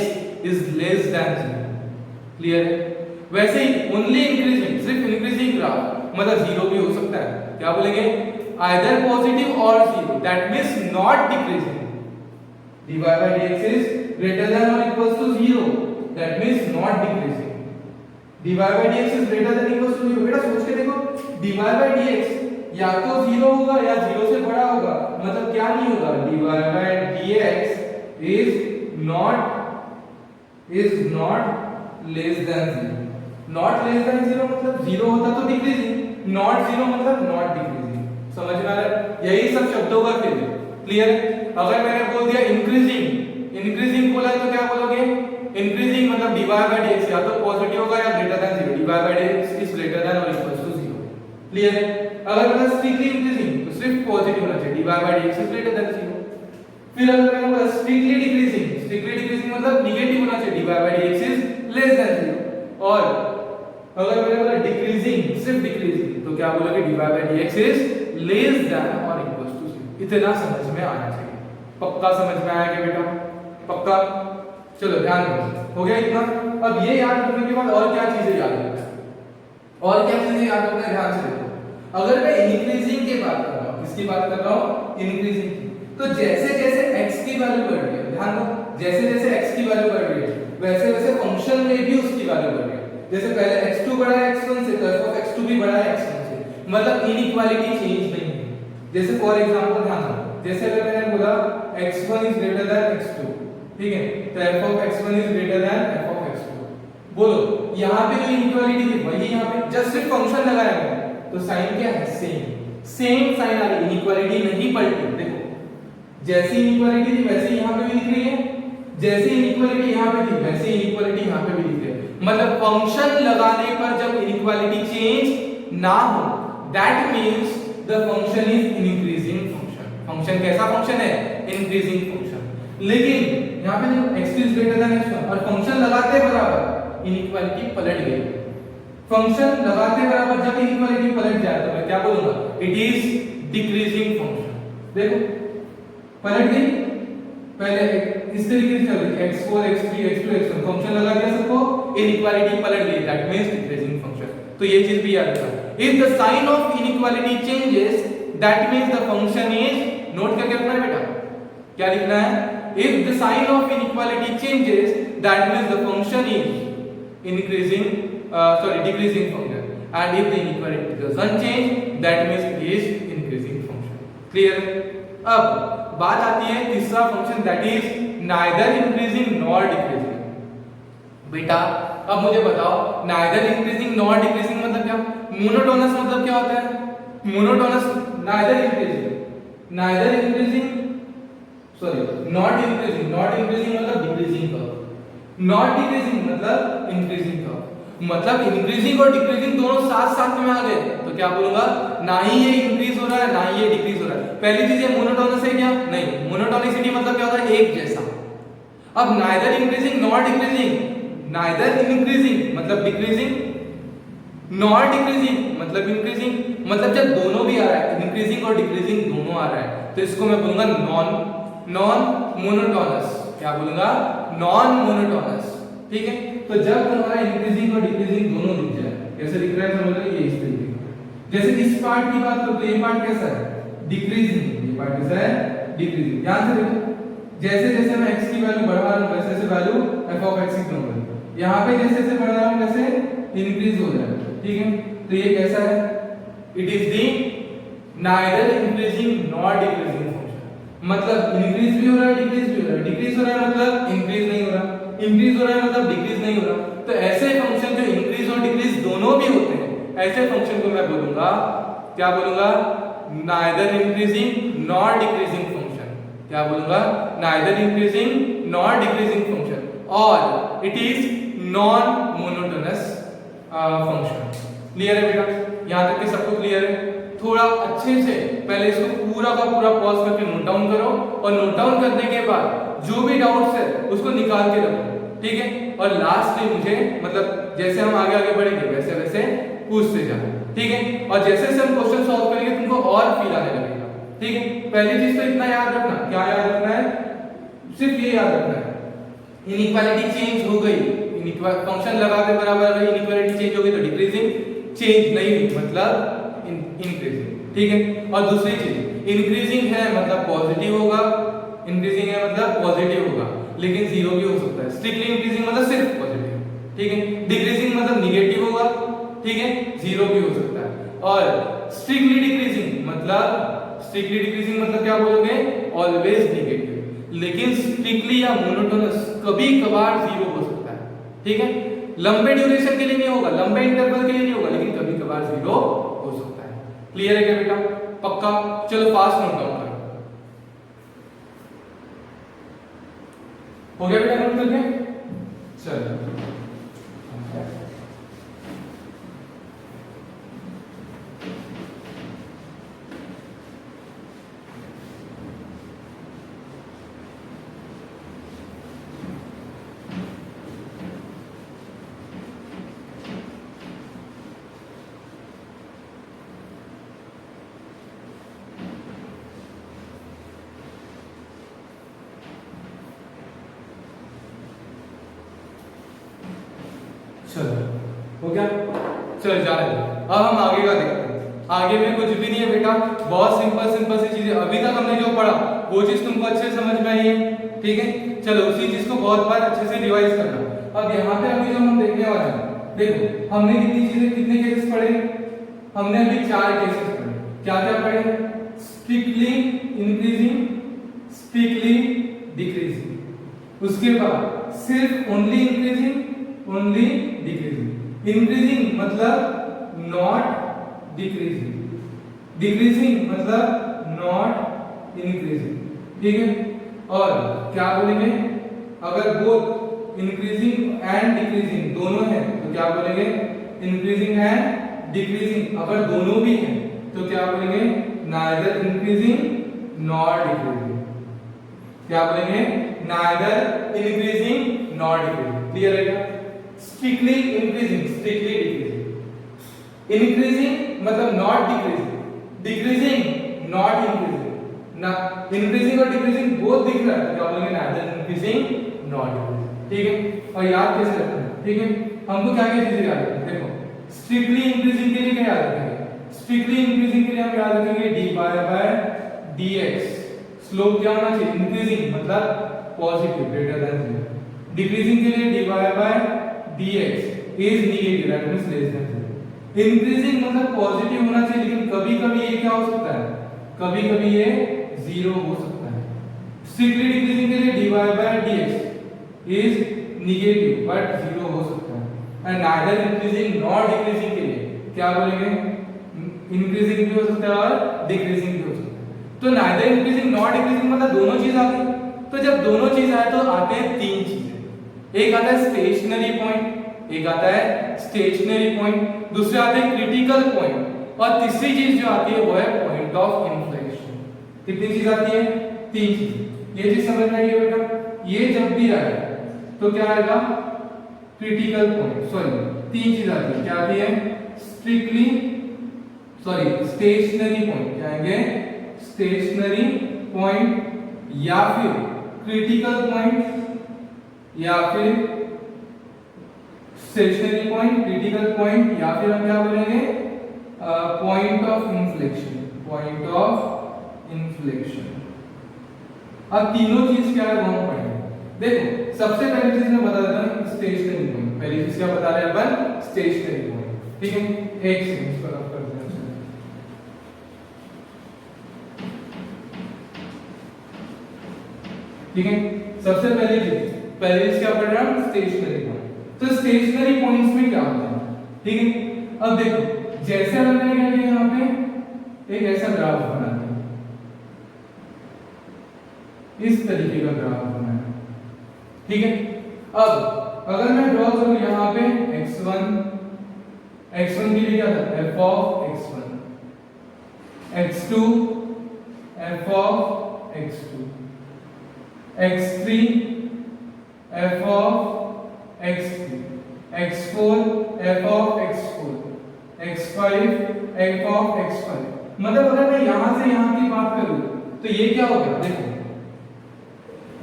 is less than 0। Clear है? वैसे ही only increasing, सिर्फ इंक्रीजिंग ग्राफ मतलब 0 भी हो सकता है, क्या बोलेंगे? either positive or 0, that means not decreasing, dy by dx is greater than or equals to 0, that means not decreasing, dy by dx is greater than equals to 0। बेटा सोच के देखो, dy by dx या तो 0 होगा या 0 से बड़ा होगा, मतलब क्या नहीं होगा? dy by dx is not less than 0, not less than 0 मतलब 0 होता तो डिक्रीजिंग, not 0 मतलब not decreasing। समझ में आ रहा है? यही सब शब्दों का खेल है। क्लियर है? अगर मैंने बोल दिया इंक्रीजिंग, इंक्रीजिंग बोला तो क्या बोलोगे? इंक्रीजिंग मतलब dy by dx या तो पॉजिटिव होगा या greater than 0, dy by dx is greater than or equals to 0। Clear है? अगर बोला स्ट्रिक्टली इंक्रीजिंग तो सिर्फ पॉजिटिव होना चाहिए, dy by dx is greater than 0। फिर अगर मैंने बोला स्ट्रिक्टली डिक्रीजिंग मतलब नेगेटिव होना चाहिए, dy by dx is less than 0। और अगर मैंने बोला डिक्रीजिंग, सिर्फ डिक्रीजिंग, तो क्या बोलोगे? dy by dx is less than or equals to 0। इतना समझ में आना चाहिए। पक्का समझ में आया क्या बेटा? पक्का? चलो ध्यान दो, हो गया इतना? अब ये याद रखने के बाद और क्या चीजें याद रखना है? और क्या चीजें याद रखना है? ध्यान से देखो, अगर मैं इंक्रीजिंग की बात कर रहा हूं, किसकी बात कर रहा हूं? इंक्रीजिंग की, तो जैसे जैसे x की वैल्यू बढ़ रही है, ध्यान दो, जैसे जैसे x की वैल्यू बढ़ रही है वैसे वैसे फंक्शन में भी उसकी वैल्यू बढ़ रही है। जैसे पहले x2 बड़ा है x1 से, तो f of x2 भी बड़ा है x1 से, मतलब इनइक्वालिटी चेंज नहीं है। जैसे फॉर एग्जांपल ध्यान दो, जैसे अगर मैंने बोला x1 is greater than x2, ठीक है, तो f of x1 is greater than f of x2, बोलो यहाँ पे जो इनइक्वालिटी थी वही यहाँ पे जस्ट सिर्फ फंक्शन लगाया गया, तो साइन क्या है? सेम साइन आ रही, इनइक्वालिटी नहीं पलटी। देखो जैसी इनइक्वालिटी थी वैसे यहाँ पे भी दिख रही है, जैसी इनइक्वालिटी यहाँ पे थी वैसे इनइक्वालिटी यहाँ पे भी दिख रही है। मतलब फंक्शन लगाने पर जब इनइक्वालिटी चेंज ना हो, that means the function is increasing function, function कैसा फंक्शन है? Increasing function. लेकिन यहाँ पे x2 is greater then x1 और फंक्शन लगाते बराबर इनइक्वालिटी पलट गई। फंक्शन लगाते बराबर जब इनइक्वालिटी पलट जाए तो मैं क्या बोलूंगा? It is decreasing function. देखो पलट गई, पहले इस तरीके से चल रही x4 x3 x2 x1 function लगा दिया सबको, इनइक्वालिटी पलट गई, दैट मींस डिक्रीजिंग फंक्शन। तो ये चीज भी याद रखना, if the sign of inequality changes that means the function is, note करके रखना है बेटा, क्या लिखना है? If the sign of inequality changes that means the function is increasing decreasing function, and if the inequality doesn't change that means it is increasing function. Clear? अब बात आती है तीसरा function, that is neither increasing nor decreasing. बेटा अब मुझे बताओ, neither increasing nor decreasing मतलब क्या? मोनोटोनस मतलब क्या होता है? Monotonous neither increasing not increasing मतलब डिक्रीजिंग कर्व, नॉट डिक्रीजिंग मतलब इंक्रीजिंग कर्व। मतलब इंक्रीजिंग और डिक्रीजिंग दोनों साथ साथ में आ गए तो क्या बोलूंगा? ना ही ये इंक्रीज हो रहा है ना ही ये डिक्रीज हो रहा है। पहली चीज ये मोनोटोनस है क्या? नहीं। मोनोटोनिसिटी मतलब क्या होता है? एक जैसा। अब neither increasing nor decreasing, neither increasing मतलब डिक्रीजिंग, नॉर डिक्रीजिंग मतलब इंक्रीजिंग, मतलब जब दोनों भी आ रहा है, इंक्रीजिंग और डिक्रीजिंग दोनों आ रहा है, तो इसको मैं बोलूंगा नॉन मोनोटोनस। क्या बोलूंगा? Non monotonous. ठीक है, तो जब तुम्हारा इंक्रीजिंग और डिक्रीजिंग दोनों दिख जाए, कैसे दिख रहा है समझ लो, ये इस तरीके का। जैसे इस पार्ट की बात करो तो ये पार्ट कैसा है? डिक्रीजिंग, ये पार्ट कैसा है? डिक्रीजिंग। ध्यान से देखो, जैसे जैसे मैं x की वैल्यू बढ़ा रहा हूं वैसे वैसे वैल्यू f ऑफ x की कम हो रही है। यहां पे जैसे जैसे बढ़ा रहा हूं वैसे इंक्रीज हो रहा है। ठीक है, तो ये कैसा है? It is the neither increasing nor decreasing function. मतलब इंक्रीज भी हो रहा है डिक्रीज भी हो रहा है, डिक्रीज हो रहा है मतलब इंक्रीज नहीं हो रहा, इंक्रीज हो रहा है मतलब डिक्रीज नहीं हो रहा। तो ऐसे फंक्शन जो इंक्रीज और डिक्रीज दोनों भी होते हैं, ऐसे फंक्शन को मैं बोलूंगा, क्या बोलूंगा? Neither increasing nor decreasing function. क्या बोलूंगा? Neither increasing nor decreasing function, और it is non monotonous function. Clear है बेटा? यहां तक के सबको क्लियर है? थोड़ा अच्छे से पहले इसको पूरा का पूरा पॉज करके नोट डाउन करो, और नोट डाउन करने के बाद जो भी डाउट्स है उसको निकाल के रखो। ठीक है, और लास्ट में मुझे मतलब जैसे हम आगे आगे बढ़ेंगे वैसे वैसे पूछते जाओ। ठीक है, और जैसे जैसे हम क्वेश्चन सॉल्व करेंगे तुमको और फील आने लगेगा। ठीक है, पहली चीज तो इतना याद रखना, क्या याद रखना है? सिर्फ ये याद रखना है, इनइक्वालिटी चेंज हो गई, फंक्शन लगाते बराबर अगर इनइक्वालिटी चेंज हो गई तो डिक्रीजिंग, चेंज नहीं हुई मतलब इंक्रीजिंग। ठीक है, और दूसरी चीज इंक्रीजिंग है मतलब पॉजिटिव होगा, इंक्रीजिंग है मतलब पॉजिटिव होगा, लेकिन जीरो भी हो सकता है। स्ट्रिक्टली इंक्रीजिंग मतलब सिर्फ पॉजिटिव। ठीक है, डिक्रीजिंग मतलब निगेटिव होगा, ठीक है, जीरो भी हो सकता है। और स्ट्रिक्टली डिक्रीजिंग मतलब क्या बोलोगे? Always negative. लेकिन स्ट्रिक्टली या मोनोटोनस कभी कभार जीरो हो सकता है। ठीक है, लंबे ड्यूरेशन के लिए नहीं होगा, लंबे इंटरवल के लिए नहीं होगा, लेकिन कभी कभार जीरो हो सकता है। क्लियर है क्या बेटा? पक्का? चलो फास्ट नोट डाउन करो। हो गया बेटा नोट करके? चलो चलो हो गया? चलो जाने दो, अब हम आगे का देखते हैं। आगे में कुछ भी नहीं है बेटा, बहुत सिंपल सिंपल सी चीजें। अभी तक हमने जो पढ़ा वो चीज तुमको अच्छे से समझ में आई है। ठीक है, चलो उसी चीज को बहुत बार अच्छे से रिवाइज करना। अब यहाँ पे अभी जो हम देखने वाले हैं, देखो हमने कितने केसेस पढ़े? हमने अभी 4 केसेस पढ़े। क्या क्या पढ़े? स्ट्रिक्टली इंक्रीजिंग, स्ट्रिक्टली डिक्रीजिंग, उसके बाद सिर्फ only increasing, only decreasing. Increasing मतलब नॉट डिक्रीजिंग, डिक्रीजिंग मतलब नॉट इंक्रीजिंग। ठीक है, और क्या बोलेंगे? अगर बोथ इंक्रीजिंग एंड डिक्रीजिंग दोनों हैं तो क्या बोलेंगे? Increasing and decreasing. अगर दोनों भी हैं तो क्या बोलेंगे? Neither increasing not decreasing. क्या बोलेंगे? Neither increasing not decreasing. Clear है क्या? Strictly increasing, strictly decreasing. Increasing मतलब not decreasing, decreasing not increasing. ना इंक्रीजिंग और डिक्रीजिंग बोथ दिख रहा है, क्या बोलेंगे? Neither increasing not decreasing. ठीक है? और याद कैसे रखना है? ठीक है, हमको क्या क्या चीजें याद रखनी है? देखो, स्ट्रिक्टली इंक्रीजिंग के लिए क्या याद रखेंगे? स्ट्रिक्टली इंक्रीजिंग के लिए हम याद रखेंगे dy by dx। स्लोप क्या होना चाहिए? इंक्रीजिंग मतलब पॉजिटिव, ग्रेटर देन 0। डिक्रीजिंग के लिए dy by dx is negative, that means less than 0। Increasing मतलब पॉजिटिव होना चाहिए, लेकिन कभी-कभी ये क्या हो सकता है? कभी-कभी ये 0 हो सकता है। स्ट्रिक्टली डिक्रीजिंग के लिए dy by dx is negative but 0 हो सकता है। And neither increasing not decreasing के लिए क्या बोलेंगे? इंक्रीजिंग भी हो सकता है और डिक्रीजिंग भी हो सकता है। तो नाइदर इंक्रीजिंग नॉट डिक्रीजिंग मतलब दोनों चीज आ गई। तो जब दोनों चीज आए तो आते हैं तीन चीजें। एक आता है स्टेशनरी पॉइंट, एक आता है स्टेशनरी पॉइंट, दूसरे आते हैं क्रिटिकल पॉइंट, और तीसरी चीज जो आती है वो है पॉइंट ऑफ इन्फ्लेक्शन। कितनी चीज आती है? तीन चीज। ये चीज समझ में आई है बेटा? ये जब भी आए तो क्या आएगा? क्रिटिकल पॉइंट, सॉरी तीन चीज आती है। क्या आती है? स्ट्रिक्टली स्टेशनरी पॉइंट, क्या आएंगे? स्टेशनरी पॉइंट या फिर क्रिटिकल पॉइंट, या फिर स्टेशनरी पॉइंट, क्रिटिकल पॉइंट, या फिर हम क्या बोलेंगे? Point of inflection, point of inflection. अब तीनों चीज क्या है वो हम पढ़ेंगे। देखो, सबसे पहली चीज मैं बता देता हूं, स्टेशनरी पॉइंट। पहली चीज क्या बता रहे हैं अपन? Stationary point. ठीक है, एक सेकंड इसको रफ कर देना। ठीक है, सबसे पहले चीज क्या पढ़ रहा हूं? Stationary point. तो स्टेशनरी पॉइंट्स में क्या होता है? ठीक है, अब देखो, जैसे हमने क्या किया, यहाँ पे एक ऐसा ग्राफ बना दिया, इस तरीके का ग्राफ बनाया। ठीक है, अब अगर मैं ड्रॉ करूं यहाँ पे x1 के लिए क्या था? f of x1, x2 f of x2, x3 f of x3, x4 f of x4, x5 f of x5। मतलब अगर मैं यहां से यहां की बात करूं तो ये क्या होगा? देखो,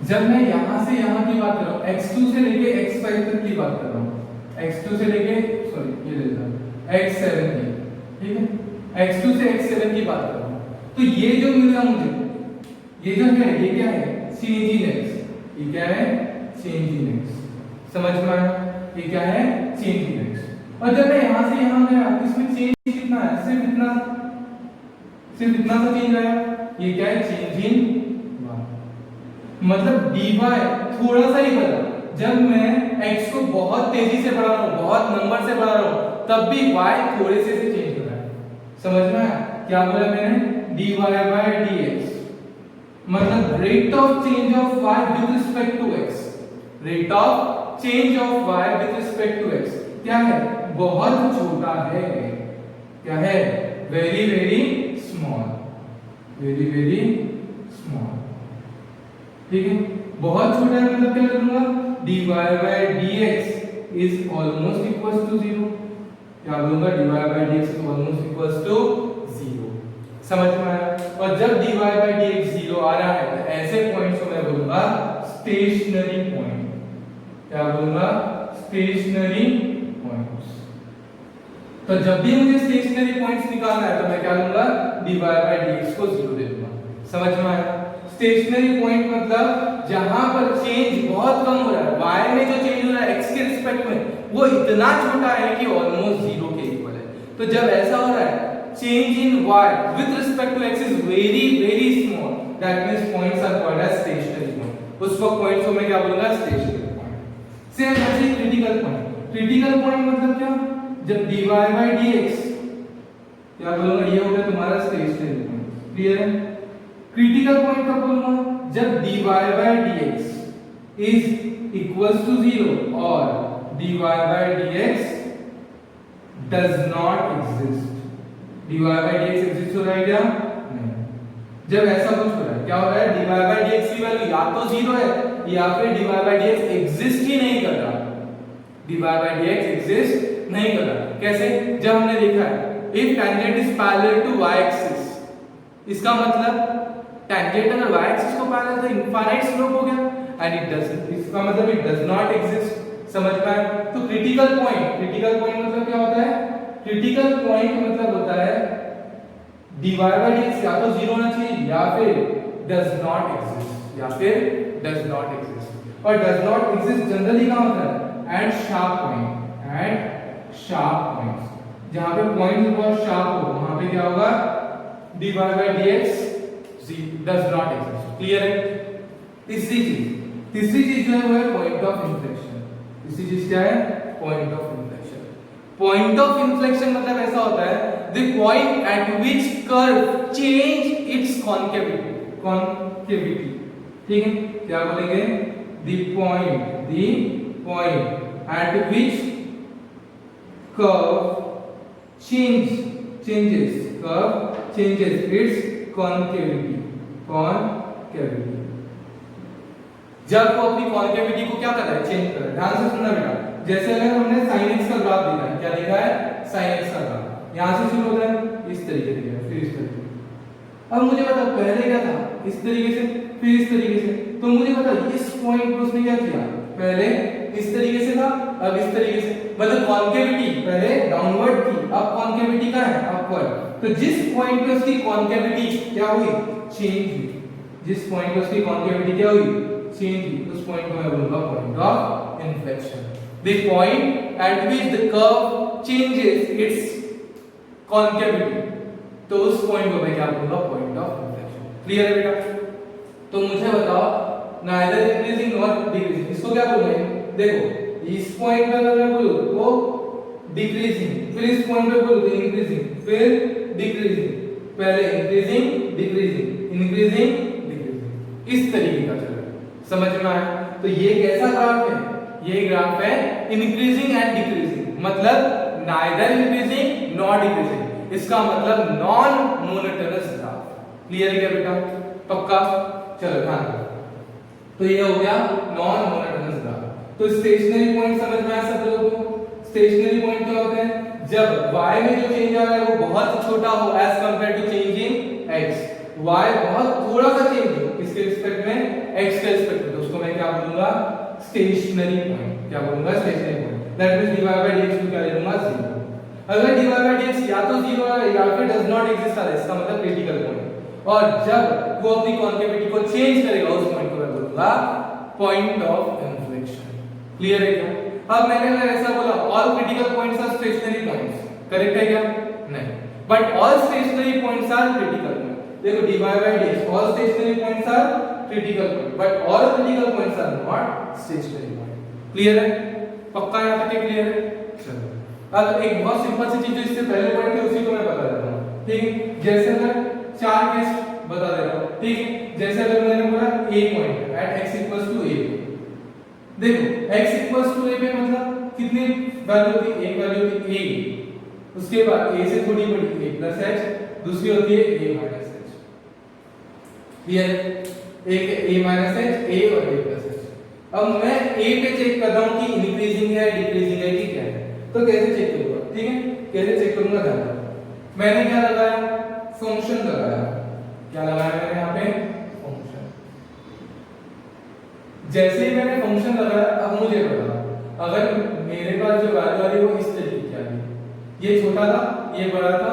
जब मैं यहां से यहां की बात कर रहा हूं, x2 से लेके x5 तक की बात कर रहा हूं, x2 से लेके सॉरी ये लेता हूं x7 की, ठीक है, x2 से x7 की बात कर रहा हूं, तो ये जो मिल रहा मुझे, ये जो है ये क्या है? Change in x। ये क्या है? Change in x। समझ में आया? ये क्या है? Change in x। और जब मैं यहां से यहां गया, इसमें चेंज कितना है? सिर्फ इतना सा चेंज आया। ये क्या है? Change in y। मतलब dy थोड़ा सा ही बदला। जब मैं x को बहुत तेजी से बढ़ा रहा हूं, बहुत नंबर से बढ़ा रहा हूं, तब भी y थोड़े से चेंज हो रहा है। समझ में आया? क्या बोला मैंने? dy by dx मतलब rate of change of y with respect to x। Rate of change of y with respect to x क्या है? बहुत छोटा है। क्या है? Very very small, very very small. ठीक है, बहुत छोटा है मतलब क्या करूंगा? dy by dx is almost equal to 0। क्या बोलूंगा? dy by dx is almost equal to 0। समझ में आया? और जब dy by dx 0 आ रहा है तो ऐसे पॉइंट्स को मैं बोलूंगा स्टेशनरी पॉइंट। क्या बोलूंगा? Stationary points. तो जब भी मुझे स्टेशनरी पॉइंट्स निकालना है तो मैं क्या लूंगा? dy by dx को 0 दे दूंगा। समझ में आया? स्टेशनरी पॉइंट मतलब जहां पर चेंज बहुत कम हो रहा है, y में जो चेंज हो रहा है x के रिस्पेक्ट में वो इतना छोटा है कि ऑलमोस्ट 0 के इक्वल है। तो जब ऐसा हो रहा है, change in y with respect to x is very very small, that means points are called as stationary point। उस वक्त पॉइंट्स को मैं क्या बोलूंगा? Stationary point. सेम ऐसे क्रिटिकल पॉइंट। क्रिटिकल पॉइंट मतलब क्या? जब dy by dx क्या बोलूंगा? ये हो गया तुम्हारा स्टेशनरी पॉइंट। क्लियर है? क्रिटिकल पॉइंट कब बोलूंगा? जब dy by dx is equals to 0 और dy by dx does not exist। dy by dx exist हो रहा है क्या? नहीं। जब ऐसा कुछ हो रहा है क्या हो रहा है, dy by dx की वैल्यू या तो 0 है या फिर dy by dx एग्जिस्ट ही नहीं कर रहा, dy by dx एग्जिस्ट नहीं कर रहा। कैसे, जब हमने देखा है if tangent is parallel to y axis, इसका मतलब tangent अगर y axis को पैरेलल तो इनफाइनाइट स्लोप हो गया, एंड इट डज, इसका मतलब इट डज नॉट एग्जिस्ट। समझ पाए? तो क्रिटिकल पॉइंट मतलब क्या होता है, क्रिटिकल पॉइंट मतलब होता है dy by dx या तो 0 होना चाहिए या फिर does not exist, या फिर does not exist। और does not exist जनरली क्या होता है, एंड शार्प पॉइंट्स, जहां पे पॉइंट बहुत शार्प हो वहां पे क्या होगा, dy by dx does not exist। Clear है? तीसरी चीज जो है वो है पॉइंट ऑफ इन्फ्लेक्शन। तीसरी चीज क्या है, point of inflection. Point of inflection मतलब ऐसा होता है the point at which curve change its concavity। ठीक है, क्या बोलेंगे, the point at which curve changes its concavity। जब वो अपनी कॉन्केविटी को क्या कर रहा है, चेंज कर रहा है। ध्यान से सुनना बेटा, जैसे अगर हमने sin x का ग्राफ देखा है, क्या देखा है, sin x का ग्राफ यहां से शुरू होता है इस तरीके से, फिर इस तरीके से। अब मुझे बताओ पहले क्या था, इस तरीके से, फिर इस तरीके से। तो मुझे बताओ इस पॉइंट को उसने क्या किया, पहले इस तरीके से था, अब इस तरीके से। मतलब कॉन्केविटी पहले डाउनवर्ड थी, अब कॉन्केविटी का है अपवर्ड। तो जिस पॉइंट पे उसकी कॉन्केविटी क्या हुई, चेंज हुई, जिस पॉइंट पे उसकी कॉन्केविटी क्या हुई, चेंज हुई, उस पॉइंट को मैं बोलूंगा point of inflection. The point at which the curve changes it's concavity, तो उस पॉइंट को मैं क्या बोलूंगा, पॉइंट ऑफ इन्फ्लेक्शन। क्लियर है बेटा? तो मुझे बताओ नाइदर इंक्रीजिंग नॉर डिक्रीजिंग, इसको क्या बोलूंगा, देखो इस पॉइंट पे अगर मैं बोलूं तो डिक्रीजिंग, फिर इस पॉइंट पे बोलूं तो इंक्रीजिंग, फिर डिक्रीजिंग, पहले इंक्रीजिंग डिक्रीजिंग, इस तरीके का चल रहा है। समझ में आया? तो ये कैसा ग्राफ है, ये ग्राफ है इंक्रीजिंग एंड डिक्रीजिंग, मतलब नाइदर इंक्रीजिंग नॉर डिक्रीजिंग, इसका मतलब नॉन मोनोटोनस ग्राफ। क्लियर है क्या बेटा? पक्का? चलो ध्यान दो। तो ये हो गया नॉन मोनोटोनस ग्राफ। तो स्टेशनरी पॉइंट समझ में आया सब लोगों को? स्टेशनरी पॉइंट क्या होते हैं, जब y में जो चेंज आ रहा है वो बहुत छोटा हो as compared to change in x, y बहुत थोड़ा सा चेंज हो किसके रिस्पेक्ट में, x के रिस्पेक्ट में, तो उसको मैं क्या बोलूंगा, स्टेशनरी पॉइंट। क्या बोलूंगा, stationary point. That means dy by dx को क्या ले लूंगा, 0। अगर dy by dx या तो 0 है या फिर डज नॉट एग्जिस्ट है, इसका मतलब क्रिटिकल पॉइंट। और जब वो अपनी कॉन्केविटी को चेंज करेगा उस पॉइंट को मैं बोलूंगा पॉइंट ऑफ इन्फ्लेक्शन। क्लियर है क्या? अब मैंने अगर ऐसा बोला all critical points are stationary points, correct है क्या? नहीं, but all stationary points are critical point. देखो dy by dx all stationary points are critical point, but all critical points are not stationary point. Clear है? पक्का यहां तक clear है? चलो अब एक बहुत सिंपल सी चीज जो इससे पहले पढ़ी थी उसी को मैं बता देता हूं। ठीक है, जैसे अगर चार केस बता देता हूं। ठीक है, जैसे अगर मैंने बोला a point at x = a, देखो x = a पे मतलब कितनी वैल्यू होती है, एक वैल्यू होती है a, उसके बाद a से थोड़ी बड़ी a + h, दूसरी होती है a - h। क्लियर? एक a - h, a और a + h। अब मैं a पे चेक कर रहा हूं कि इंक्रीजिंग है डिक्रीजिंग है कि क्या है, तो कैसे चेक करूंगा? ठीक है, कैसे चेक करूंगा, ध्यान दो। मैंने क्या लगाया, फंक्शन लगाया। क्या लगाया मैंने यहाँ पे, फंक्शन। जैसे ही मैंने फंक्शन लगाया, अब मुझे पता अगर मेरे पास जो वैल्यू आ रही है वो इस तरीके की आ रही है, ये छोटा था, ये बड़ा था,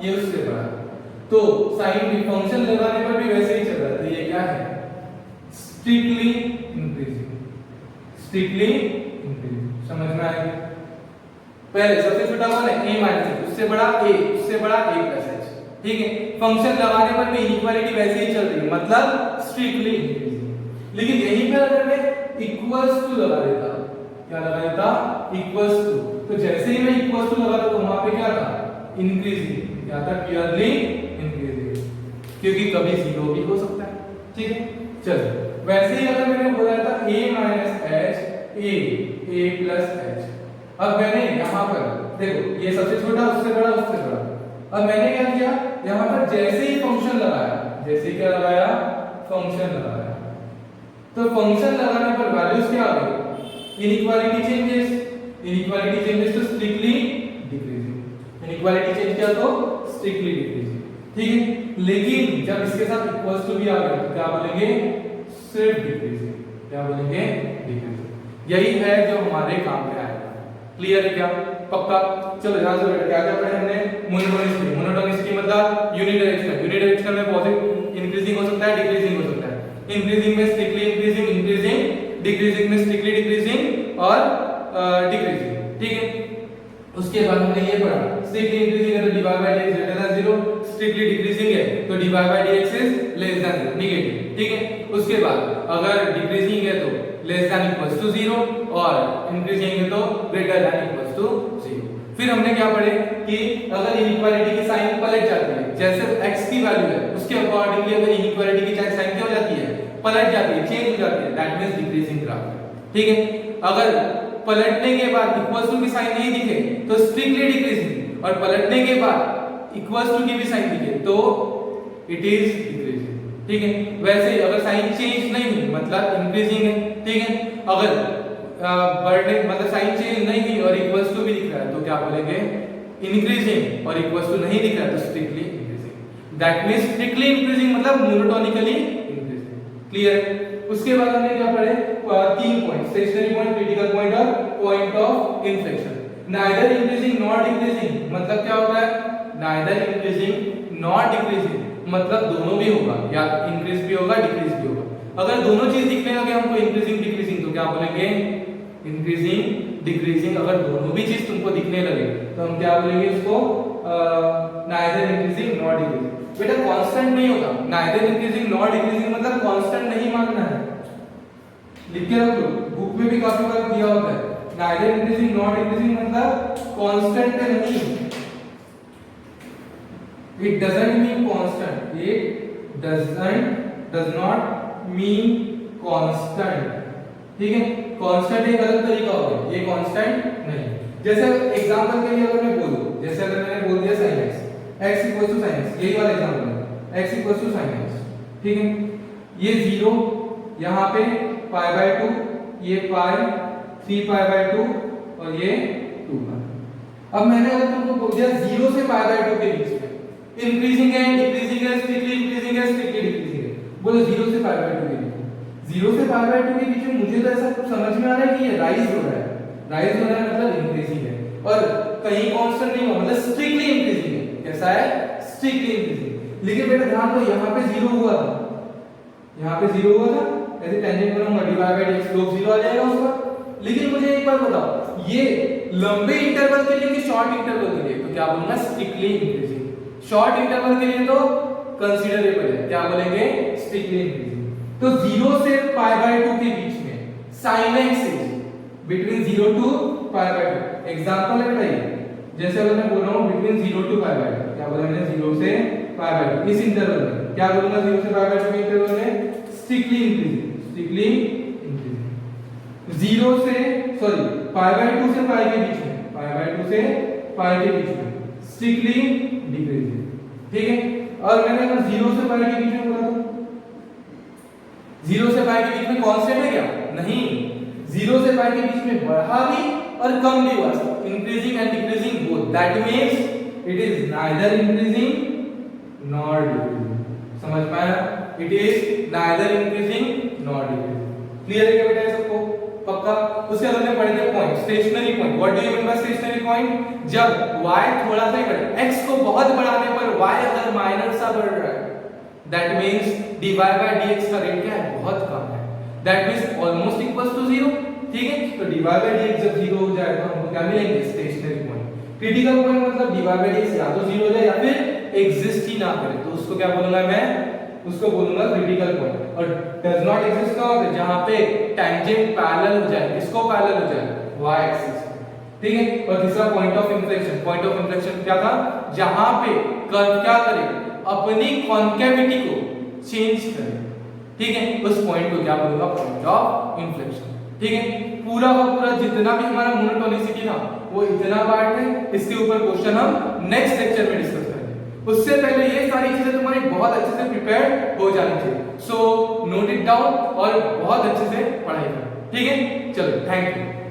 ये उससे बड़ा था, तो साइन भी फंक्शन लगाने पर भी वैसे ही चल रहा है। तो ये क्या है, स्ट्रिक्टली इंक्रीजिंग, स्ट्रिक्टली इंक्रीजिंग। समझ में आएगा? पहले सबसे छोटा कौन है, a - h, उससे बड़ा a, उससे बड़ा a + h। ठीक है, फंक्शन लगाने पर भी इनइक्वालिटी वैसे ही चल रही है, मतलब स्ट्रिक्टली इंक्रीजिंग। लेकिन यहीं पर अगर मैं इक्वल्स टू लगा देता, क्या लगा देता, इक्वल्स टू, तो जैसे ही मैं इक्वल्स टू लगा तो वहां पे क्या था, इंक्रीजिंग, क्या था, क्लियरली इंक्रीजिंग, क्योंकि कभी 0 भी हो सकता है। ठीक है, चलो वैसे ही अगर मैंने बोला था a - h, a + h, अब मैंने यहां पर देखो ये सबसे छोटा, उससे बड़ा, उससे बड़ा। अब मैंने क्या किया, यहां पर जैसे ही फंक्शन लगाया, जैसे क्या लगाया, फंक्शन लगाया। तो फंक्शन लगाने पर वैल्यूज क्या आ गई, इनइक्वालिटी चेंजेस। इनइक्वालिटी चेंजेस तो स्ट्रिक्टली डिक्रीजिंग। इनइक्वालिटी चेंज क्या तो स्ट्रिक्टली डिक्रीजिंग, ठीक है। लेकिन जब इसके साथ इक्वल्स टू भी आ गया तो क्या बोलेंगे, सिर्फ डिक्रीजिंग। क्या बोलेंगे, डिक्रीजिंग। यही है जो हमारे काम में आएगा। क्लियर है क्या, पक्का? चलो ध्यान से बेटा, क्या क्या पढ़े हमने, मोनोटोनिसिटी। मोनोटोनिसिटी मतलब यूनिडायरेक्शनल। यूनिडायरेक्शनल में पॉजिटिव इंक्रीजिंग हो सकता है, डिक्रीजिंग हो सकता है। इंक्रीजिंग में स्ट्रिक्टली इंक्रीजिंग, इंक्रीजिंग डिक्रीजिंग में स्ट्रिक्टली डिक्रीजिंग और डिक्रीजिंग, ठीक है। उसके बाद हमने ये पढ़ा, स्ट्रिक्टली इंक्रीजिंग है तो dy by dx greater than 0, strictly decreasing है तो dy by dx is less than 0, negative, ठीक है। उसके बाद अगर डिक्रीजिंग है तो लेस देन इक्वल्स टू 0 और इंक्रीजिंग है तो ग्रेटर देन इक्वल्स टू 0। फिर हमने क्या पढ़े कि अगर इनइक्वालिटी की साइन पलट जाती है, जैसे x की वैल्यू है उसके अकॉर्डिंगली अगर इनइक्वालिटी की साइन क्या हो जाती है, पलट जाती है, चेंज हो जाती है, दैट मींस डिक्रीजिंग ग्राफ, ठीक है। अगर पलटने के बाद इक्वल्स टू की साइन नहीं दिखे तो स्ट्रिक्टली डिक्रीजिंग, और पलटने के बाद इक्वल्स टू की भी साइन दिखे तो इट इज डिक्रीजिंग, ठीक है। वैसे ही अगर साइन चेंज नहीं हुई मतलब इंक्रीजिंग है, ठीक है। अगर बढ़ने मतलब साइन चेंज नहीं हुई और इक्वल्स टू भी दिख रहा है तो क्या बोलेंगे, इंक्रीजिंग, और इक्वल्स टू नहीं दिख रहा है तो strictly increasing. That means strictly increasing मतलब मोनोटोनिकली इंक्रीजिंग, क्लियर है। उसके बाद हमने क्या पढ़े, 3 point, stationary point, critical point और point of inflection. Neither increasing not decreasing मतलब क्या होता है, नाइदर इंक्रीजिंग नॉट डिक्रीजिंग मतलब दोनों भी होगा, या इंक्रीज भी होगा डिक्रीज भी होगा। अगर दोनों चीज दिखने लगे हमको इंक्रीजिंग डिक्रीजिंग तो क्या बोलेंगे, इंक्रीजिंग डिक्रीजिंग। अगर दोनों भी चीज तुमको दिखने लगे तो हम क्या बोलेंगे इसको, नाइदर इंक्रीजिंग नॉट डिक्रीजिंग। बेटा कांस्टेंट नहीं होता, नाइदर इंक्रीजिंग नॉट डिक्रीजिंग मतलब कांस्टेंट नहीं मानना है, लिख के रख लो, बुक में भी काफी बार दिया होता है। नाइदर इंक्रीजिंग नॉट डिक्रीजिंग मतलब कांस्टेंट नहीं, it doesn't mean constant, it does not mean constant, ठीक है। कांस्टेंट एक अलग तरीका होगा, ये कांस्टेंट नहीं। जैसे एग्जांपल के लिए अगर मैं बोलूं, जैसे अगर मैंने बोल दिया sin x, x equals to sin x, यही वाला एग्जांपल है, x equals to sin x, ठीक है। ये 0 यहां पे पाई बाय 2, ये पाई 3 पाई बाय 2 और ये 2 पाई। अब मैंने अगर तुमको बोल दिया 0 से पाई बाय 2 के बीच में इंक्रीजिंग है, डिक्रीजिंग है, स्ट्रिक्टली इंक्रीजिंग है, स्ट्रिक्टली डिक्रीजिंग है, बोलो 0 से पाई बाय 2 के बीच में, 0 से पाई बाय 2 के बीच में मुझे तो ऐसा समझ में आ रहा है कि ये राइज हो रहा है, राइज हो रहा है मतलब इंक्रीजिंग है, और कहीं कांस्टेंट नहीं हुआ मतलब स्ट्रिक्टली इंक्रीजिंग है। कैसा है, स्ट्रिक्टली इंक्रीजिंग। लेकिन बेटा ध्यान दो, यहाँ पे 0 हुआ था, यहाँ पे 0 हुआ था, ऐसे टेंजेंट बनाऊंगा dy by dx स्लोप 0 आ जाएगा उसका। लेकिन मुझे एक बात बताओ, ये लंबे इंटरवल के लिए कि शॉर्ट इंटरवल के लिए, तो क्या बोलूंगा, स्ट्रिक्टली इंक्रीजिंग। शॉर्ट इंटरवल के लिए तो कंसीडरेबल है, क्या बोलेंगे, स्ट्रिक्टली इंक्रीजिंग। तो 0 से पाई बाय 2 के बीच में sin x is between 0 to pi by 2। Example है बेटा, जैसे अगर मैं बोल रहा हूं बिटवीन 0 टू पाई बाय 2, क्या बोला मैंने, 0 से पाई बाय 2, इस इंटरवल में क्या बोलूंगा, 0 से पाई बाय 2 के इंटरवल में स्ट्रिक्टली इंक्रीजिंग, स्ट्रिक्टली इंक्रीजिंग। 0 से सॉरी पाई बाय 2 से पाई के बीच में, पाई बाय 2 से पाई के बीच में स्ट्रिक्टली डिक्रीजिंग, ठीक है। और मैंने अगर 0 से पाई के बीच में बोला तो 0 से पाई के बीच में कांस्टेंट है क्या, नहीं, 0 से पाई के बीच में बढ़ा भी और कम भी हुआ, increasing and decreasing both, that means it is neither increasing nor decreasing. समझ में आया, it is neither increasing nor decreasing. Clear है क्या बेटा सबको, पक्का। उसके बाद हमने पढ़े थे point, stationary point. What do you mean by stationary point, जब y थोड़ा सा ही बढ़े, x को बहुत बढ़ाने पर y अगर माइनर सा बढ़ रहा है, that means dy by dx का रेट क्या है, बहुत कम है, that means almost equals to 0, ठीक है। तो dy by dx जब 0 हो जाए तो हमको क्या मिलेंगे, स्टेशनरी पॉइंट। क्रिटिकल पॉइंट मतलब dy by dx या तो 0 हो जाए या फिर एग्जिस्ट ही ना करे, तो उसको क्या बोलूंगा मैं, उसको बोलूंगा क्रिटिकल पॉइंट। और डज नॉट एग्जिस्ट का होता है जहां पे टेंजेंट पैरेलल हो जाए, किसको पैरेलल हो जाए, y एक्सिस, ठीक है। और तीसरा point of inflection. Point of inflection क्या था, जहां पे कर्व क्या करे, अपनी कॉन्केविटी को चेंज करे, ठीक है, उस पॉइंट को क्या बोलूंगा, पॉइंट ऑफ इंफ्लेक्शन, ठीक है। पूरा का पूरा जितना भी हमारा मोनोटोनिसिटी था वो इतना पार्ट है, इसके ऊपर क्वेश्चन हम नेक्स्ट लेक्चर में डिस्कस करेंगे। उससे पहले ये सारी चीजें तुम्हारी बहुत अच्छे से प्रिपेयर हो जानी चाहिए। सो नोट इट डाउन और बहुत अच्छे से पढ़ाई करो, ठीक है? चलो, थैंक यू।